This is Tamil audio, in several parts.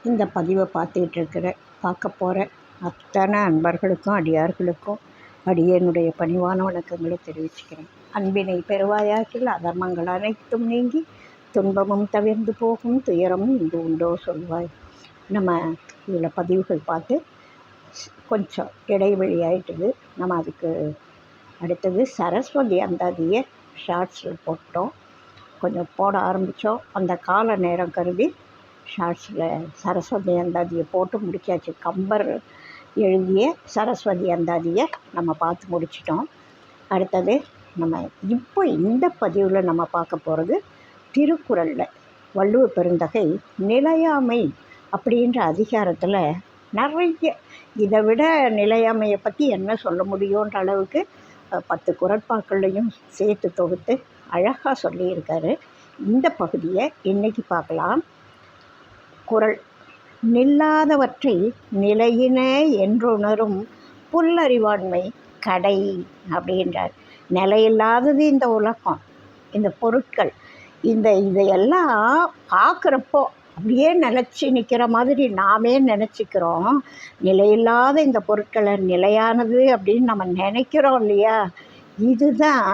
இந்த பதிவை பார்க்க போகிற அத்தனை அன்பர்களுக்கும் அடியார்களுக்கும் அடியேனுடைய பணிவான வணக்கங்களை தெரிவிச்சுக்கிறேன். அன்பினை பெறுவாயாக்கில் அதர்மங்கள் அனைத்தும் நீங்கி துன்பமும் தவிர்ந்து போகும், துயரமும் இங்கு உண்டோ சொல்வாய். நம்ம இதில் பதிவுகள் பார்த்து கொஞ்சம் இடைவெளி ஆகிட்டுது. நம்ம அதுக்கு அடுத்தது சரஸ்வதி அந்தாதியை ஷார்ட்ஸில் போட்டோம், கொஞ்சம் போட ஆரம்பித்தோம். அந்த கால நேரம் கருதி ஷார்ட்ஸில் சரஸ்வதி அந்தாதியை போட்டு முடித்தாச்சு. கம்பர் எழுதிய சரஸ்வதி அந்தாதியை நம்ம பார்த்து முடிச்சிட்டோம். அடுத்தது நம்ம இப்போ இந்த பதிவில் நம்ம பார்க்க போகிறது திருக்குறளில் வள்ளுவ பெருந்தகை நிலையாமை அப்படின்ற அதிகாரத்தில் நிறைய இதை விட நிலையாமையை பற்றி என்ன சொல்ல முடியுன்ற அளவுக்கு 10 குறட்பாக்கள்லையும் சேர்த்து தொகுத்து அழகாக சொல்லியிருக்காரு. இந்த பகுதியை இன்றைக்கி பார்க்கலாம். குறள்: நில்லாதவற்றை நிலையின என்றுணரும் புல்லறிவாண்மை கடை அப்படின்றார். நிலையில்லாதது இந்த உலகம், இந்த பொருட்கள், இதையெல்லாம் பார்க்குறப்போ அப்படியே நினச்சி நிற்கிற மாதிரி நாமே நினச்சிக்கிறோம். நிலையில்லாத இந்த பொருட்களை நிலையானது அப்படின்னு நம்ம நினைக்கிறோம் இல்லையா? இதுதான்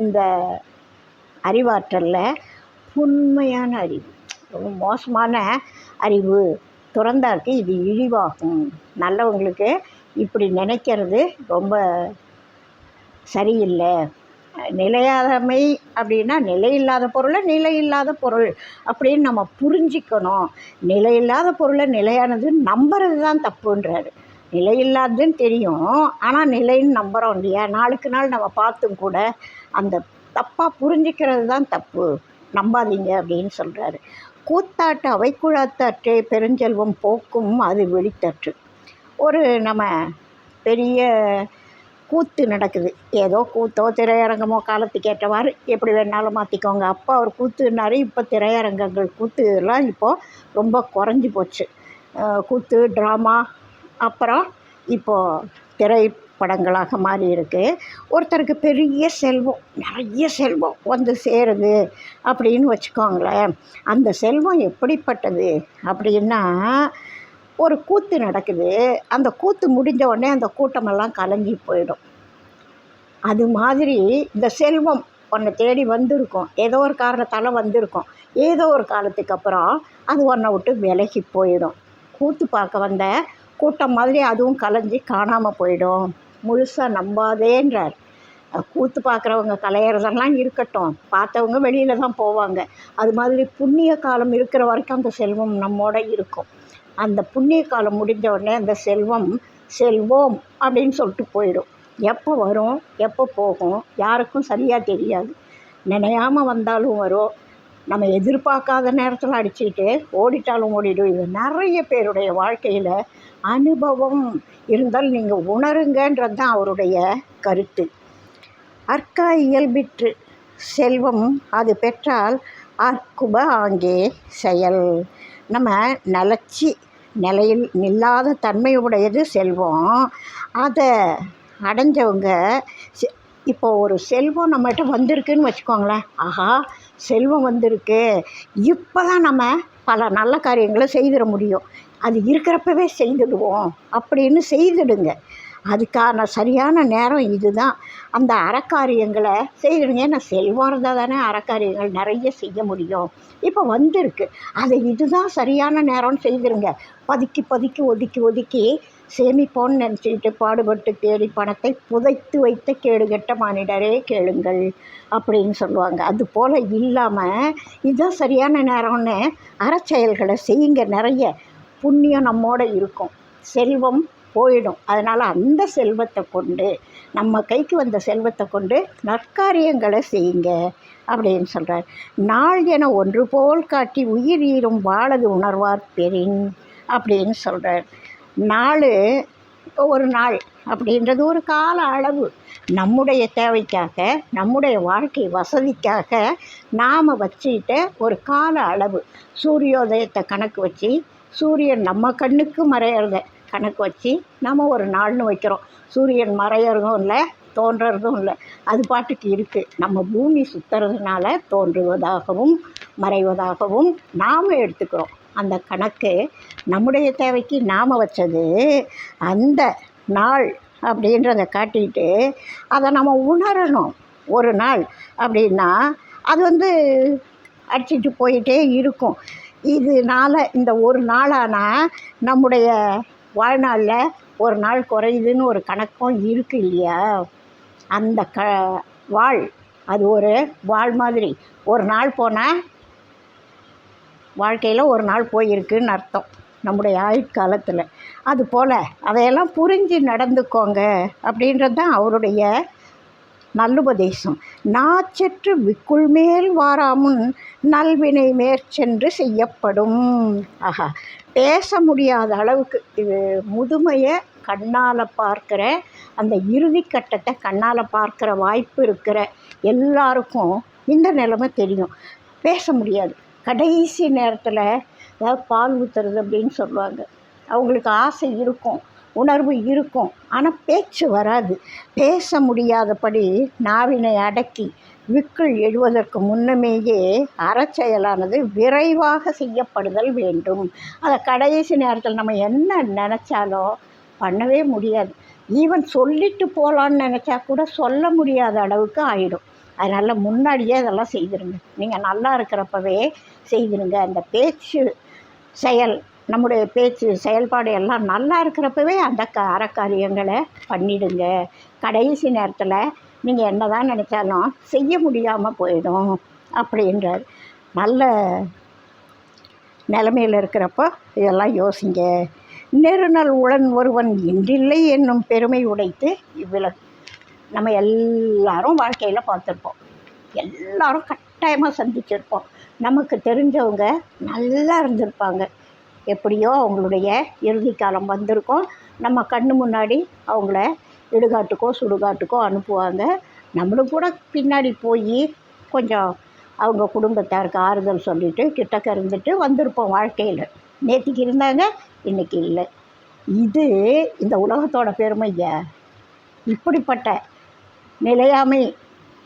இந்த அறிவாற்றலில் உண்மையான அறிவு. ரொம்ப மோசமான அறிவு துறந்தாருக்கு இது இழிவாகும். நல்லவங்களுக்கு இப்படி நினைக்கிறது ரொம்ப சரியில்லை. நிலையாமை அப்படின்னா நிலையில்லாத பொருளை நிலையில்லாத பொருள் அப்படின்னு நம்ம புரிஞ்சிக்கணும். நிலையில்லாத பொருளை நிலையானது நம்புறது தான் தப்புன்றாரு. நிலையில்லாததுன்னு தெரியும், ஆனால் நிலைன்னு நம்புகிறோம் இல்லையா? நாளுக்கு நாள் நம்ம பார்த்தும் கூட அந்த தப்பாக புரிஞ்சிக்கிறது தான் தப்பு, நம்பாதீங்க அப்படின்னு சொல்கிறாரு. கூத்தாட்டு அவைக்குழாத்தாற்றே பெருஞ்செல்வம் போக்கும் அது வெளித்தற்று. ஒரு நம்ம பெரிய கூத்து நடக்குது, ஏதோ கூத்தோ திரையரங்கமோ காலத்துக்கு ஏற்றவாறு எப்படி வேணாலும் மாற்றிக்கோங்க. அப்போ அவர் கூத்துனாரு, இப்போ திரையரங்கங்கள் கூத்து எல்லாம் இப்போது ரொம்ப குறைஞ்சி போச்சு. கூத்து ட்ராமா அப்புறம் இப்போது திரைப்படங்களாக மாறி இருக்குது. ஒருத்தருக்கு பெரிய செல்வம், நிறைய செல்வம் வந்து சேருது அப்படின்னு வச்சுக்கோங்களேன். அந்த செல்வம் எப்படிப்பட்டது அப்படின்னா, ஒரு கூத்து நடக்குது, அந்த கூத்து முடிஞ்ச உடனே அந்த கூட்டமெல்லாம் கலைஞ்சி போயிடும். அது மாதிரி இந்த செல்வம் உன்னை தேடி வந்திருக்கும், ஏதோ ஒரு காரணத்தால் வந்திருக்கும். ஏதோ ஒரு காலத்துக்கு அப்புறம் அது உன்னை விட்டு விலகி போயிடும். கூத்து பார்க்க வந்த கூட்டம் மாதிரி அதுவும் கலைஞ்சி காணாமல் போயிடும். முழுசாக நம்பாதேன்றார். கூத்து பார்க்குறவங்க கலையிறதெல்லாம் இருக்கட்டும், பார்த்தவங்க வெளியில் தான் போவாங்க. அது மாதிரி புண்ணிய காலம் இருக்கிற வரைக்கும் அந்த செல்வம் நம்மோட இருக்கும். அந்த புண்ணிய காலம் முடிஞ்ச உடனே அந்த செல்வோம் அப்படின்னு சொல்லிட்டு போயிடும். எப்போ வரும் எப்போ போகும் யாருக்கும் சரியாக தெரியாது. நினையாமல் வந்தாலும் வரும், நம்ம எதிர்பார்க்காத நேரத்தில் அடிச்சுக்கிட்டு ஓடிட்டாலும் ஓடிடும். இது நிறைய பேருடைய வாழ்க்கையில் அனுபவம் இருந்தால் நீங்கள் உணருங்கன்றது தான் அவருடைய கருத்து. அற்கா இயல்பிற்று செல்வம் அது பெற்றால் அற்குப ஆங்கே செயல். நம்ம நிலையில் நில்லாத தன்மையுடையது செல்வம். அதை அடைஞ்சவங்க இப்போது ஒரு செல்வம் நம்மகிட்ட வந்திருக்குன்னு வச்சுக்கோங்களேன். ஆஹா, செல்வம் வந்திருக்கு, இப்போ தான் நம்ம பல நல்ல காரியங்களை செய்திட முடியும், அது இருக்கிறப்பவே செய்துடுவோம் அப்படின்னு செய்துடுங்க. அதுக்கான சரியான நேரம் இதுதான். அந்த அறக்காரியங்களை செய்துடுங்க. ஏன்னா செல்வம் இருந்தால் தானே அறக்காரியங்கள் நிறைய செய்ய முடியும். இப்போ வந்திருக்கு, அதை இதுதான் சரியான நேரம்னு செய்துடுங்க. பதுக்கி ஒதுக்கி சேமிப்போன்னு நினச்சிக்கிட்டு பாடுபட்டு தேடி பணத்தை புதைத்து வைத்த கேடுகெட்ட மானிடரே கேளுங்கள் அப்படின்னு சொல்லுவாங்க. அது போல் இல்லாமல் இதுதான் சரியான நேரம்னு அறச்செயல்களை செய்யுங்க. நிறைய புண்ணியம் நம்மோட இருக்கும், செல்வம் போயிடும். அதனால் அந்த செல்வத்தை கொண்டு, நம்ம கைக்கு வந்த செல்வத்தை கொண்டு நற்காரியங்களை செய்யுங்க அப்படின்னு சொல்கிறார். நாள் என ஒன்று போல் காட்டி உயிர் ஈரும் வாழது உணர்வார் பெறின் அப்படின்னு சொல்கிறார். ஒரு நாள் அப்படின்றது ஒரு கால அளவு. நம்முடைய தேவைக்காக, நம்முடைய வாழ்க்கை வசதிக்காக நாம் வச்சுக்கிட்ட ஒரு கால அளவு. சூரியோதயத்தை கணக்கு வச்சு, சூரியன் நம்ம கண்ணுக்கு மறையிறத கணக்கு வச்சு நம்ம ஒரு நாள்னு வைக்கிறோம். சூரியன் மறையிறதும் இல்லை, தோன்றதும் இல்லை, அது பாட்டுக்கு இருக்குது. நம்ம பூமி சுற்றுறதுனால தோன்றுவதாகவும் மறைவதாகவும் நாம் எடுத்துக்கிறோம். அந்த கணக்கு நம்முடைய தேவைக்கு நாம் வச்சது. அந்த நாள் அப்படின்றத காட்டிட்டு அதை நம்ம உணரணும். ஒரு நாள் அப்படின்னா அது அடிச்சிட்டு போயிட்டே இருக்கும். இதனால் இந்த ஒரு நாளானால் நம்முடைய வாழ்நாளில் ஒரு நாள் குறையுதுன்னு ஒரு கணக்கும் இருக்குது இல்லையா? அந்த அது ஒரு வாழ் மாதிரி. ஒரு நாள் போனால் வாழ்க்கையில் ஒரு நாள் போயிருக்குன்னு அர்த்தம் நம்முடைய ஆயுட்காலத்தில். அதுபோல் அதையெல்லாம் புரிஞ்சு நடந்துக்கோங்க அப்படின்றது தான் அவருடைய நல்லுபதேசம். நாச்சற்று விக்குள் மேல் வாராமுன் நல்வினை மேற்சென்று செய்யப்படும். ஆஹா, பேச முடியாத அளவுக்கு இது முதுமையை கண்ணால் பார்க்குற, அந்த இறுதி கட்டத்தை கண்ணால் பார்க்குற வாய்ப்பு இருக்கிற எல்லாருக்கும் இந்த நிலைமை தெரியும். பேச முடியாது. கடைசி நேரத்தில் அதாவது பால் ஊற்றுறது அப்படின்னு சொல்லுவாங்க. அவங்களுக்கு ஆசை இருக்கும், உணர்வு இருக்கும், ஆனால் பேச்சு வராது. பேச முடியாதபடி நாவினை அடக்கி விக்குள் எழுவதற்கு முன்னமேயே அறச்செயலானது விரைவாக செய்யப்படுதல் வேண்டும். அதை கடைசி நேரத்தில் நம்ம என்ன நினச்சாலும் பண்ணவே முடியாது. ஈவன் சொல்லிட்டு போகலான்னு நினச்சா கூட சொல்ல முடியாத அளவுக்கு ஆகிடும். அதனால் முன்னாடியே அதெல்லாம் செய்திருங்க. நீங்கள் நல்லா இருக்கிறப்பவே செய்திருங்க. அந்த பேச்சு செயல், நம்முடைய பேச்சு செயல்பாடு எல்லாம் நல்லா இருக்கிறப்பவே அந்த அறக்காரியங்களை பண்ணிடுங்க. கடைசி நேரத்தில் நீங்கள் என்ன தான் நினச்சாலும் செய்ய முடியாமல் போயிடும் அப்படின்றார். நல்ல நிலைமையில் இருக்கிறப்போ இதெல்லாம் யோசிங்க. நெருநல் உளன் ஒருவன் இன்றில்லை என்னும் பெருமை உடைத்து இவ்விலகு. நம்ம எல்லாரும் வாழ்க்கையில் பார்த்துருப்போம், எல்லாரும் கட்டாயமாக சந்திச்சிருப்போம். நமக்கு தெரிஞ்சவங்க நல்லா இருந்திருப்பாங்க. எப்படியோ அவங்களுடைய இறுதி காலம் வந்திருக்கும். நம்ம கண்ணு முன்னாடி அவங்கள இடுகாட்டுக்கோ சுடுகாட்டுக்கோ அனுப்புவாங்க. நம்மளும் கூட பின்னாடி போய் கொஞ்சம் அவங்க குடும்பத்தாருக்கு ஆறுதல் சொல்லிவிட்டு கிட்டக்க இருந்துட்டு வந்திருப்போம். வாழ்க்கையில் நேற்றுக்கு இருந்தாங்க, இன்றைக்கி இல்லை. இது இந்த உலகத்தோட பெருமைங்க. இப்படிப்பட்ட நிலையாமை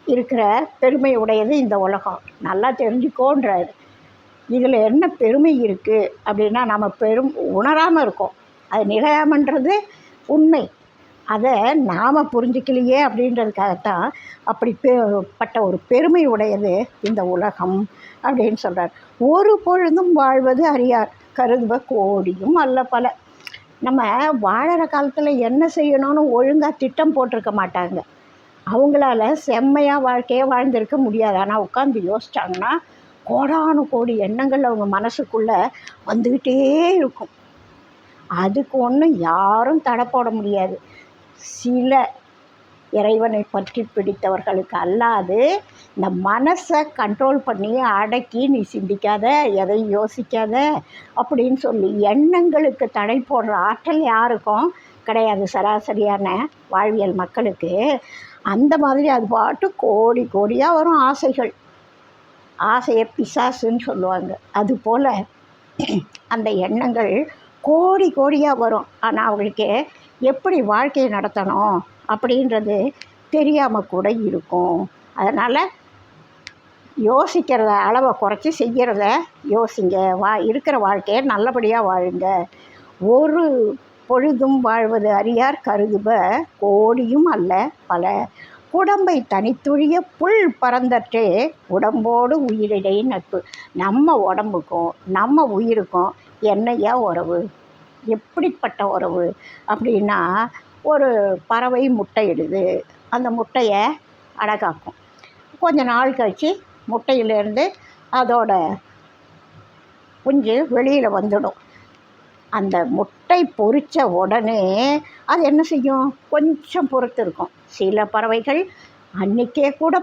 இருக்கிற பெருமை உடையது இந்த உலகம். நல்லா தெரிஞ்சுக்கோன்றார். இதில் என்ன பெருமை இருக்குது அப்படின்னா நம்ம உணராமல் இருக்கோம். அது நிலையாமன்றது உண்மை. அதை நாம் புரிஞ்சிக்கலையே அப்படின்றதுக்காகத்தான் அப்படிப்பட்ட ஒரு பெருமை உடையது இந்த உலகம் அப்படின்னு சொல்கிறார். ஒரு பொழுதும் வாழ்வது அறியார் கருதுவ கோடியும் அல்ல பல. நம்ம வாழற காலத்தில் என்ன செய்யணும்னு ஒழுங்காக திட்டம் போட்டிருக்க மாட்டாங்க. அவங்களால செம்மையாக வாழ்க்கையே வாழ்ந்திருக்க முடியாது. ஆனால் உட்காந்து யோசிச்சாங்கன்னா கோடானு கோடி எண்ணங்கள் அவங்க மனசுக்குள்ளே வந்துக்கிட்டே இருக்கும். அதுக்கு ஒன்றும் யாரும் தடை போட முடியாது. சில இறைவனை பற்றி பிடித்தவர்களுக்கு அல்லாது இந்த மனசை கண்ட்ரோல் பண்ணி அடக்கி நீ சிந்திக்காத, எதையும் யோசிக்காத அப்படின்னு சொல்லி எண்ணங்களுக்கு தடை போடுற ஆற்றல் யாருக்கும் கிடையாது. சராசரியான வாழ்வியல் மக்களுக்கு அந்த மாதிரி அது பாட்டு கோடி கோடியாக வரும் ஆசைகள். ஆசையை பிசாசுன்னு சொல்லுவாங்க. அதுபோல் அந்த எண்ணங்கள் கோடி கோடியாக வரும். ஆனால் அவங்களுக்கு எப்படி வாழ்க்கையை நடத்தணும் அப்படின்றது தெரியாமல் கூட இருக்கும். அதனால் யோசிக்கிறத அளவை குறைச்சி செய்கிறத யோசிங்க. இருக்கிற வாழ்க்கையை நல்லபடியாக வாழுங்க. ஒரு பொழுதும் வாழ்வது அறியார் கருதுப கோடியும் அல்ல பல. உடம்பை தனித்துழிய புல் பறந்தற்றே உடம்போடு உயிரிடை நட்பு. நம்ம உடம்புக்கும் நம்ம உயிருக்கும் என்னையா உறவு? எப்படிப்பட்ட உறவு அப்படின்னா, ஒரு பறவை முட்டையிடுது. அந்த முட்டையை அடகாக்கும். கொஞ்ச நாள் கழித்து முட்டையிலேருந்து அதோட குஞ்சு வெளியில் வந்துடும். அந்த முட்டை பொரித்த உடனே அது என்ன செய்யும்? கொஞ்சம் பொறுத்து இருக்கும். சில பறவைகள் அன்றைக்கே கூட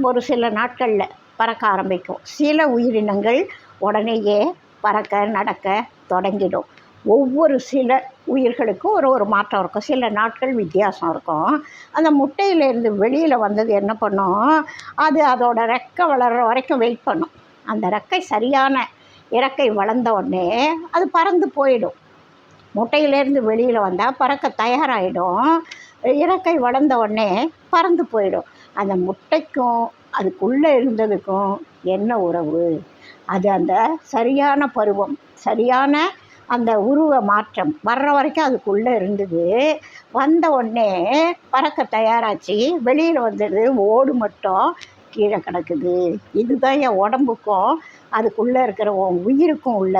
ஒரு சில நாட்களில் பறக்க ஆரம்பிக்கும். சில உயிரினங்கள் உடனேயே பறக்க நடக்க தொடங்கிடும். ஒவ்வொரு சில உயிர்களுக்கும் ஒரு மாற்றம் இருக்கும். சில நாட்கள் வித்தியாசம் இருக்கும். அந்த முட்டையிலேருந்து வெளியில் வந்தது என்ன பண்ணும்? அது அதோட ரெக்கை வளர்கிற வரைக்கும் வெயிட் பண்ணும். அந்த ரெக்கை சரியான இறக்கை வளர்ந்த உடனே அது பறந்து போயிடும். முட்டையிலேருந்து வெளியில் வந்தால் பறக்க தயாராகிடும். இறக்கை வளர்ந்த உடனே பறந்து போயிடும். அந்த முட்டைக்கும் அதுக்குள்ளே இருந்ததுக்கும் என்ன உறவு? அது அந்த சரியான பருவம், சரியான அந்த உருவ மாற்றம் வர்ற வரைக்கும் அதுக்குள்ளே இருந்தது. வந்த உடனே பறக்க தயாராச்சு, வெளியில் வந்தது, ஓடு மட்டும் கீழே கிடக்குது. இதுதான் என் உடம்புக்கும் அதுக்குள்ளே இருக்கிற உயிருக்கும் உள்ள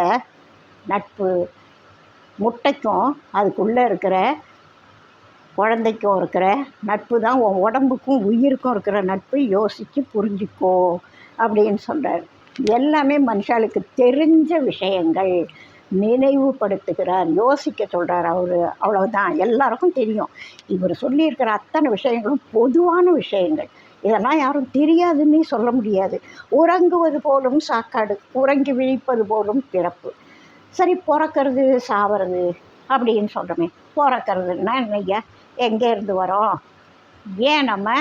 நட்பு. முட்டைக்கும் அதுக்குள்ளே இருக்கிற குழந்தைக்கும் இருக்கிற நட்பு தான் உன் உடம்புக்கும் உயிருக்கும் இருக்கிற நட்பு. யோசித்து புரிஞ்சுக்கோ அப்படின்னு சொல்கிறார். எல்லாமே மனுஷாளுக்கு தெரிஞ்ச விஷயங்கள் நினைவுபடுத்துகிறார், யோசிக்க சொல்கிறார் அவர். அவ்வளவுதான், எல்லாருக்கும் தெரியும். இவர் சொல்லியிருக்கிற அத்தனை விஷயங்களும் பொதுவான விஷயங்கள். இதெல்லாம் யாரும் தெரியாதுன்னு சொல்ல முடியாது. உறங்குவது போலும் சாக்காடு, உறங்கி விழிப்பது போலும் பிறப்பு. சரி, பிறக்கிறது சாவறது அப்படின்னு சொல்கிறோமே, பிறக்கிறதுன்னா என்னையா, எங்கேருந்து வரோம், ஏன் நம்ம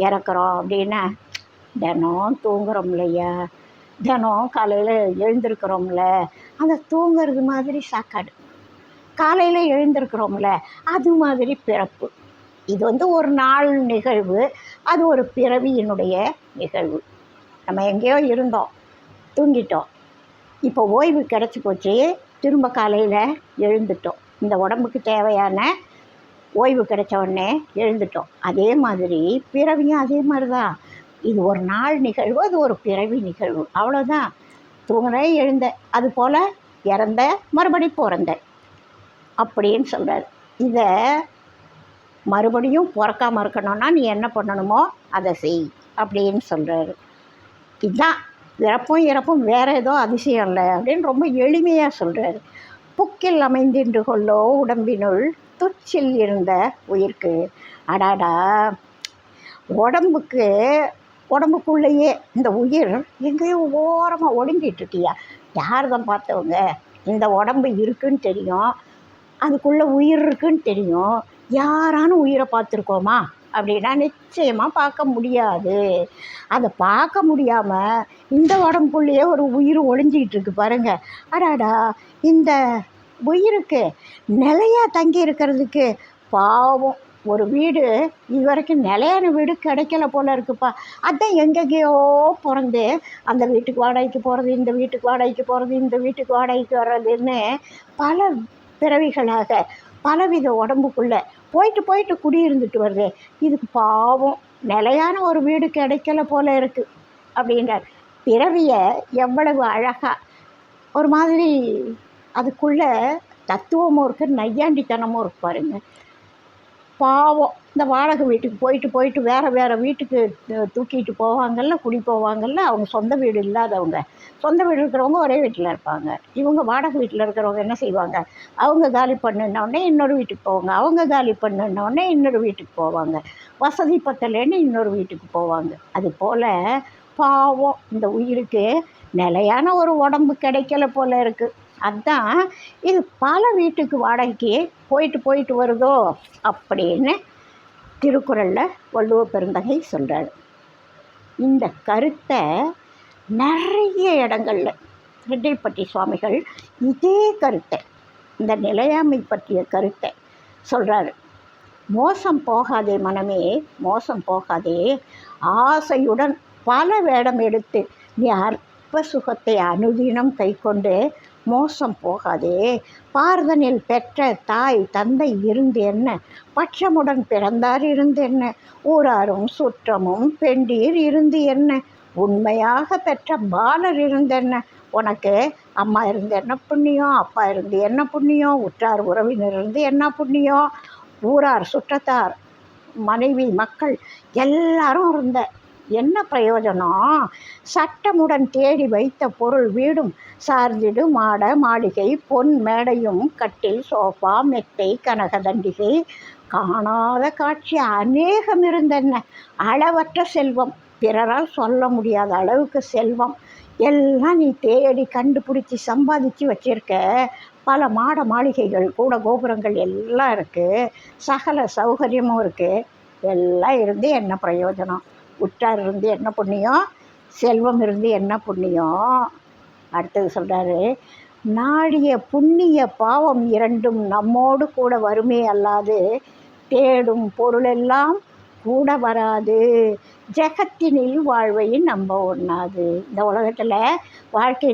இறக்குறோம் அப்படின்னா, தினம் தூங்குறோம் இல்லையா, தினம் காலையில் எழுந்திருக்கிறோம்ல, அந்த தூங்கிறது மாதிரி சாக்காடு, காலையில் எழுந்திருக்கிறோம்ல அது மாதிரி பிறப்பு. இது ஒரு நாள் நிகழ்வு, அது ஒரு பிறவியினுடைய நிகழ்வு. நம்ம எங்கேயோ இருந்தோம், தூங்கிட்டோம், இப்போ ஓய்வு கிடச்சி போச்சு, திரும்ப காலையில் எழுந்துட்டோம். இந்த உடம்புக்கு தேவையான ஓய்வு கிடைச்ச உடனே எழுந்துட்டோம். அதே மாதிரி பிறவியும் அதே மாதிரி தான். இது ஒரு நாள் நிகழ்வு, அது ஒரு பிறவி நிகழ்வு, அவ்வளோதான். தூங்குறேன், எழுந்தேன், அது போல் இறந்த, மறுபடி பிறந்த அப்படின்னு சொல்கிறார். இதை மறுபடியும் பிறக்காமல் இருக்கணும்னா நீ என்ன பண்ணணுமோ அதை செய் அப்படின்னு சொல்கிறாரு. இதுதான் இறப்பும் இறப்பும், வேறு ஏதோ அதிசயம் இல்லை அப்படின்னு ரொம்ப எளிமையாக சொல்கிறாரு. புக்கில் அமைந்தின்று கொள்ளோ உடம்பினுள் துச்சில் இருந்த உயிர்க்கு. அடாடா, உடம்புக்குள்ளேயே இந்த உயிர் எங்கேயோ ஓரமாக ஒடுங்கிட்டுருக்கியா, யார் தான் பார்த்தவங்க? இந்த உடம்பு இருக்குன்னு தெரியும், அதுக்குள்ளே உயிர் இருக்குன்னு தெரியும், யாரான உயிரை பார்த்துருக்கோமா அப்படின்னா நிச்சயமாக பார்க்க முடியாது. அதை பார்க்க முடியாமல் இந்த உடம்புக்குள்ளேயே ஒரு உயிர் ஒளிஞ்சிக்கிட்டு இருக்கு பாருங்கள். அடாடா, இந்த உயிருக்கு நிலையாக தங்கி இருக்கிறதுக்கு பாவம் ஒரு வீடு இது வரைக்கும் நிலையான வீடு கிடைக்கல போல இருக்குப்பா. அதான் எங்கெங்கேயோ பிறந்து அந்த வீட்டுக்கு வாடகைக்கு போகிறது, இந்த வீட்டுக்கு வாடகைக்கு போகிறது, இந்த வீட்டுக்கு வாடகைக்கு வர்றதுன்னு பல பிறவிகளாக பலவித உடம்புக்குள்ளே போயிட்டு போயிட்டு குடியிருந்துட்டு வருது. இதுக்கு பாவம் நிலையான ஒரு வீடு கிடைக்கல போல இருக்குது அப்படின்றார். பிறவியை எவ்வளவு அழகாக ஒரு மாதிரி அதுக்குள்ளே தத்துவமும் இருக்குது, நையாண்டித்தனமும் இருக்கு பாருங்க. பாவம் இந்த வாடகை வீட்டுக்கு போயிட்டு போயிட்டு வேறு வீட்டுக்கு தூக்கிட்டு போவாங்கல்ல, குடி போவாங்கல்ல, அவங்க சொந்த வீடு இல்லாதவங்க. சொந்த வீடு இருக்கிறவங்க ஒரே வீட்டில் இருப்பாங்க. இவங்க வாடகை வீட்டில் இருக்கிறவங்க என்ன செய்வாங்க, அவங்க காலி பண்ணினோடனே இன்னொரு வீட்டுக்கு போவாங்க, அவங்க காலி பண்ணினோடனே இன்னொரு வீட்டுக்கு போவாங்க, வசதி பத்தலைன்னு இன்னொரு வீட்டுக்கு போவாங்க. அது போல் பாவம் இந்த உயிருக்கு நிலையான ஒரு உடம்பு கிடைக்கல போல இருக்குது. அதுதான் இது பல வீட்டுக்கு வாடகைக்கு போயிட்டு போயிட்டு வருதோ அப்படின்னு திருக்குறளில் வள்ளுவ பெருந்தகை சொல்கிறார். இந்த கருத்தை நிறைய இடங்களில் ரெட்டில்பட்டி சுவாமிகள் இதே கருத்தை, இந்த நிலையாமை பற்றிய கருத்தை சொல்கிறாரு. மோசம் போகாதே மனமே, மோசம் போகாதே, ஆசையுடன் பல வேடம் எடுத்து நீ அற்ப சுகத்தை அனுதினம் கை கொண்டு மோசம் போகாதே. பார்தனில் பெற்ற தாய் தந்தை இருந்து என்ன, பட்சமுடன் பிறந்தார் இருந்து என்ன, ஊராரும் சுற்றமும் பெண்டீர் இருந்து என்ன, உண்மையாக பெற்ற பாலர் இருந்தென்ன, உனக்கு அம்மா இருந்து என்ன புண்ணியம், அப்பா இருந்து என்ன புண்ணியம், உற்றார் உறவினர் இருந்து என்ன புண்ணியம், ஊரார் சுற்றத்தார் மனைவி மக்கள் எல்லாரும் இருந்த என்ன பிரயோஜனம்? சட்டமுடன் தேடி வைத்த பொருள் வீடும் சார்ந்திடு மாட மாளிகை பொன் மேடையும் கட்டில் சோஃபா மெத்தை கனகதண்டிகை காணாத காட்சி அநேகம் இருந்தென்ன, அளவற்ற செல்வம், பிறரால் சொல்ல முடியாத அளவுக்கு செல்வம் எல்லாம் நீ தேடி கண்டுபிடிச்சி சம்பாதிச்சு வச்சிருக்க. பல மாட மாளிகைகள் கூட கோபுரங்கள் எல்லாம் இருக்குது, சகல சௌகரியமும் இருக்குது. எல்லாம் இருந்து என்ன பிரயோஜனம்? உற்றார் இருந்து என்ன புண்ணியம், செல்வம் இருந்து என்ன புண்ணியம்? அடுத்தது சொல்கிறாரு, நாடிய புண்ணிய பாவம் இரண்டும் நம்மோடு கூட வருமே அல்லாது தேடும் பொருளெல்லாம் கூட வராது. ஜெகத்தினில் வாழ்வை நம்ப ஒண்ணாது. இந்த உலகத்தில் வாழ்க்கை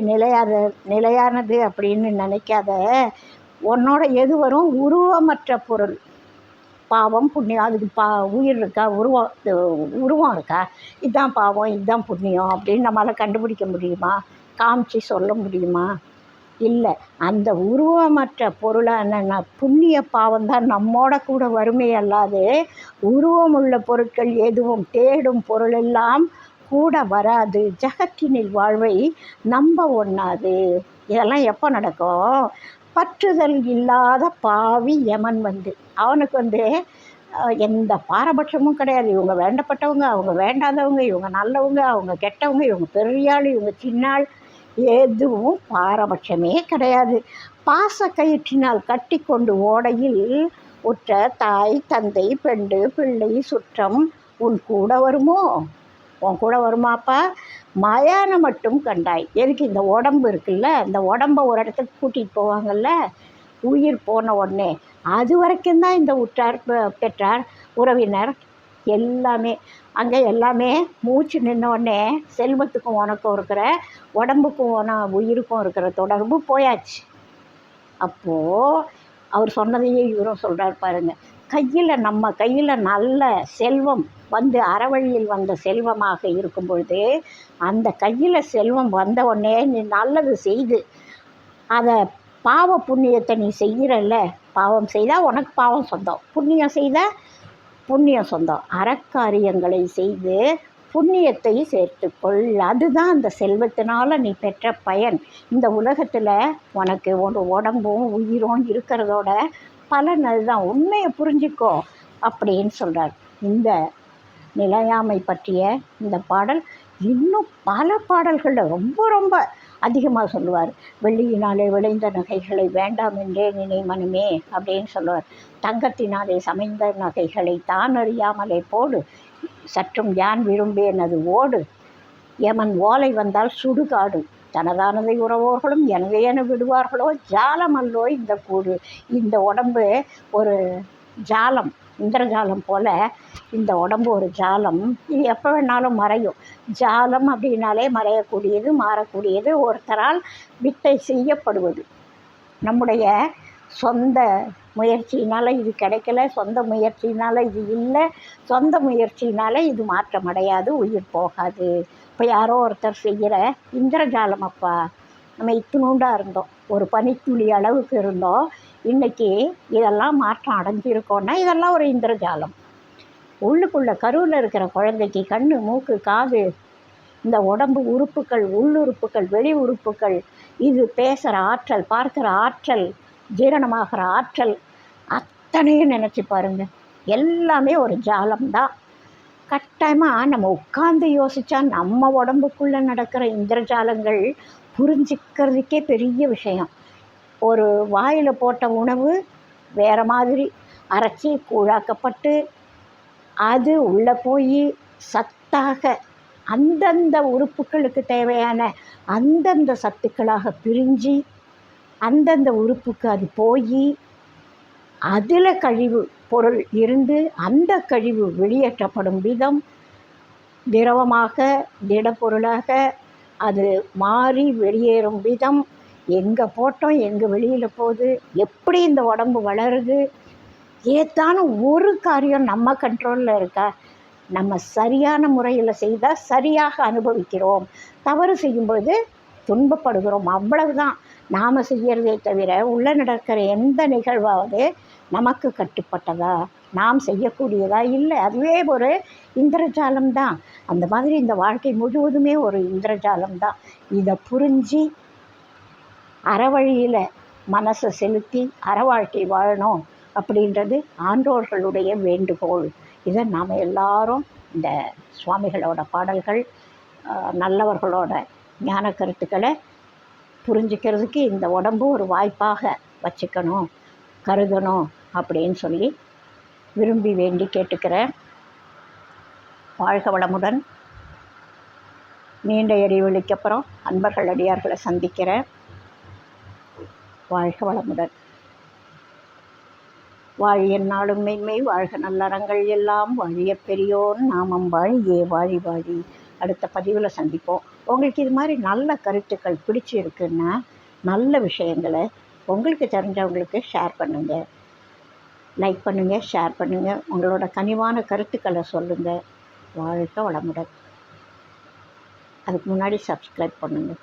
நிலையானது அப்படின்னு நினைக்காத. உன்னோட எது வரும்? உருவமற்ற பொருள். பாவம் புண்ணியம், அதுக்கு உயிர் இருக்கா? உருவம் இருக்கா? இதுதான் பாவம், இதுதான் புண்ணியம் அப்படின்னு நம்மளால் கண்டுபிடிக்க முடியுமா? காமிச்சு சொல்ல முடியுமா? இல்லை. அந்த உருவமற்ற பொருளான புண்ணிய பாவம்தான் நம்மோட கூட வறுமை அல்லாது உருவமுள்ள பொருட்கள் எதுவும் தேடும் பொருளெல்லாம் கூட வராது. ஜகத்தினில் வாழ்வை நம்ப ஒண்ணாது. இதெல்லாம் எப்போ நடக்கும்? பற்றுதல் இல்லாத பாவி யமன் அவனுக்கு எந்த பாரபட்சமும் கிடையாது. இவங்க வேண்டப்பட்டவங்க, அவங்க வேண்டாதவங்க, இவங்க நல்லவங்க, அவங்க கெட்டவங்க, இவங்க பெரியாள், இவங்க சின்னாள், எதுவும் பாரபட்சமே கிடையாது. பாசக்கயிற்றினால் கட்டி கொண்டு ஓடையில் உற்ற தாய் தந்தை பெண்டு பிள்ளை சுற்றம் உன் கூட வருமோ? உன் கூட வருமாப்பா? மயானம் மட்டும் கண்டாய். எதுக்கு? இந்த உடம்பு இருக்குல்ல, இந்த உடம்பை ஒரு இடத்துக்கு கூட்டிகிட்டு போவாங்கல்ல, உயிர் போன உடனே அது வரைக்கும் தான் இந்த உற்றார் பெற்றார் உறவினர் எல்லாமே. அங்கே எல்லாமே மூச்சு நின்னோடனே செல்வத்துக்கும் உனக்கும் இருக்கிற, உடம்புக்கும் உயிருக்கும் இருக்கிற தொடர்பு போயாச்சு. அப்போது அவர் சொன்னதையே இவரும் சொல்கிறார் பாருங்கள். நம்ம கையில் நல்ல செல்வம் அறவழியில் வந்த செல்வமாக இருக்கும் பொழுது, அந்த கையில் செல்வம் வந்த உடனே நீ நல்லது செய்து அதை பாவ புண்ணியத்தை நீ செய்கிறல்ல, பாவம் செய்தால் உனக்கு பாவம் சொந்தம், புண்ணியம் செய்தால் புண்ணியம் சொந்தம். அறக்காரியங்களை செய்து புண்ணியத்தை சேர்த்துக்கொள். அதுதான் அந்த செல்வத்தினால் நீ பெற்ற பயன். இந்த உலகத்தில் உனக்கு ஒரு உடம்பும் உயிரும் இருக்கிறதோட பலன் அதுதான். உண்மையை புரிஞ்சிக்கோ அப்படின்னு சொல்கிறார். இந்த நிலையாமை பற்றிய இந்த பாடல் இன்னும் பல பாடல்களில் ரொம்ப ரொம்ப அதிகமாக சொல்லுவார். வெள்ளியினாலே விளைந்த நகைகளை வேண்டாம் என்றே நினை மனமே அப்படின்னு சொல்லுவார். தங்கத்தினாலே சமைந்த நகைகளை தான் அறியாமலே போடு, சற்றும் யான் விரும்பேன் அது ஓடு, யமன் ஓலை வந்தால் சுடுகாடு, தனதானதை உறவோர்களும் எனதையென விடுவார்களோ, ஜாலம் அல்லோ இந்த கூடு. இந்த உடம்பு ஒரு ஜாலம், இந்திரஜாலம் போல் இந்த உடம்பு ஒரு ஜாலம். இது எப்போ வேணாலும் மறையும். ஜாலம் அப்படின்னாலே மறையக்கூடியது, மாறக்கூடியது, ஒருத்தரால் வித்தை செய்யப்படுவது. நம்முடைய சொந்த முயற்சியினால் இது கிடைக்கல, சொந்த முயற்சியினால் இது இல்லை, சொந்த முயற்சியினால் இது மாற்றமடையாது, உயிர் போகாது. இப்போ யாரோ ஒருத்தர் செய்கிற இந்திரஜாலம் அப்பா. நம்ம இத்தினூண்டாக இருந்தோம், ஒரு பனித்துளி அளவுக்கு இருந்தோம். இன்றைக்கி இதெல்லாம் மாற்றம் அடைஞ்சிருக்கோன்னா இதெல்லாம் ஒரு இந்திரஜாலம். உள்ளுக்குள்ளே கருவில் இருக்கிற குழந்தைக்கு கண், மூக்கு, காது, இந்த உடம்பு உறுப்புகள், உள்ளுறுப்புகள், வெளி உறுப்புகள், இது பேசுகிற ஆற்றல், பார்க்குற ஆற்றல், ஜீரணமாகிற ஆற்றல், அத்தனையும் நினச்சி பாருங்கள். எல்லாமே ஒரு ஜாலம்தான். கட்டாயமாக நம்ம உட்கார்ந்து யோசித்தா நம்ம உடம்புக்குள்ளே நடக்கிற இந்திரஜாலங்கள் புரிஞ்சிக்கிறதுக்கே பெரிய விஷயம். ஒரு வாயில் போட்ட உணவு வேறு மாதிரி அரைச்சி கூழாக்கப்பட்டு அது உள்ளே போய் சத்தாக அந்தந்த உறுப்புகளுக்கு தேவையான அந்தந்த சத்துக்களாக பிரிஞ்சு அந்தந்த உறுப்புக்கு அது போய் அதில் கழிவு பொருள் இருந்து அந்த கழிவு வெளியேற்றப்படும் விதம், திரவமாக திடப்பொருளாக அது மாறி வெளியேறும் விதம், எங்கே போட்டோம் எங்கே வெளியில் போகுது, எப்படி இந்த உடம்பு வளருது, ஏதானும் ஒரு காரியம் நம்ம கண்ட்ரோலில் இருக்கா? நம்ம சரியான முறையில் செய்தால் சரியாக அனுபவிக்கிறோம், தவறு செய்யும்பொழுது துன்பப்படுகிறோம். அவ்வளவுதான் நாம் செய்கிறதே தவிர உள்ளே நடக்கிற எந்த நிகழ்வாவது நமக்கு கட்டுப்பட்டதா, நாம் செய்யக்கூடியதா? இல்லை. அதுவே ஒரு இந்திரஜாலம்தான். அந்த மாதிரி இந்த வாழ்க்கை முழுவதுமே ஒரு இந்திரஜாலம்தான். இதை புரிஞ்சு அறவழியில் மனசை செலுத்தி அறவாழ்க்கை வாழணும் அப்படின்றது ஆன்றோர்களுடைய வேண்டுகோள். இதை நாம் எல்லாரும் இந்த சுவாமிகளோட பாடல்கள், நல்லவர்களோட ஞான கருத்துக்களை புரிஞ்சுக்கிறதுக்கு இந்த உடம்பு ஒரு வாய்ப்பாக வச்சுக்கணும், கருதணும் அப்படின்னு சொல்லி விரும்பி வேண்டி கேட்டுக்கிறேன். வாழ்க வளமுடன். நீண்ட இடைவெளிக்கு அப்புறம் அன்பர்கள் அடியார்களை சந்திக்கிறேன். வாழ்க வளமுடன். வாழி எந்நாளும் மென்மை வாழ்க நல்லறங்கள் எல்லாம் வாழிய பெரியோன் நாமம் வாழியே வாழி வாழி. அடுத்த பதிவில் சந்திப்போம். உங்களுக்கு இது மாதிரி நல்ல கருத்துக்கள் பிடிச்சிருக்குன்னா நல்ல விஷயங்களை உங்களுக்கு தெரிஞ்சவங்களுக்கு ஷேர் பண்ணுங்கள். லைக் பண்ணுங்கள், ஷேர் பண்ணுங்கள், உங்களோட கனிவான கருத்துக்களை சொல்லுங்கள். வாழ்க வளமுடன். அதுக்கு முன்னாடி சப்ஸ்கிரைப் பண்ணுங்கள்.